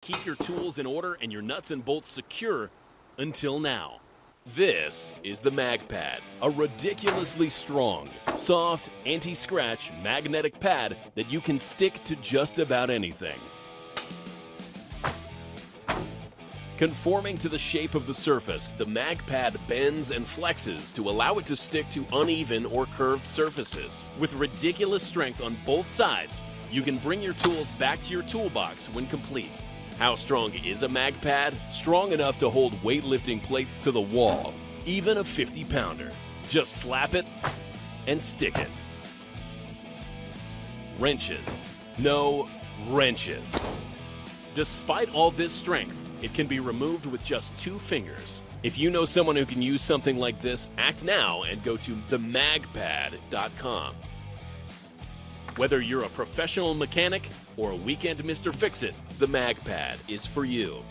Keep your tools in order and your nuts and bolts secure until now. This is the MagPad, a ridiculously strong, soft, anti-scratch magnetic pad that you can stick to just about anything. Conforming to the shape of the surface, the MagPad bends and flexes to allow it to stick to uneven or curved surfaces. With ridiculous strength on both sides, you can bring your tools back to your toolbox when complete. How strong is a MagPad? Strong enough to hold weightlifting plates to the wall, even a 50-pounder. Just slap it and stick it. Wrenches. No wrenches. Despite all this strength, it can be removed with just 2 fingers. If you know someone who can use something like this, act now and go to themagpad.com. Whether you're a professional mechanic or a weekend Mr. Fix-It, the MagPad is for you.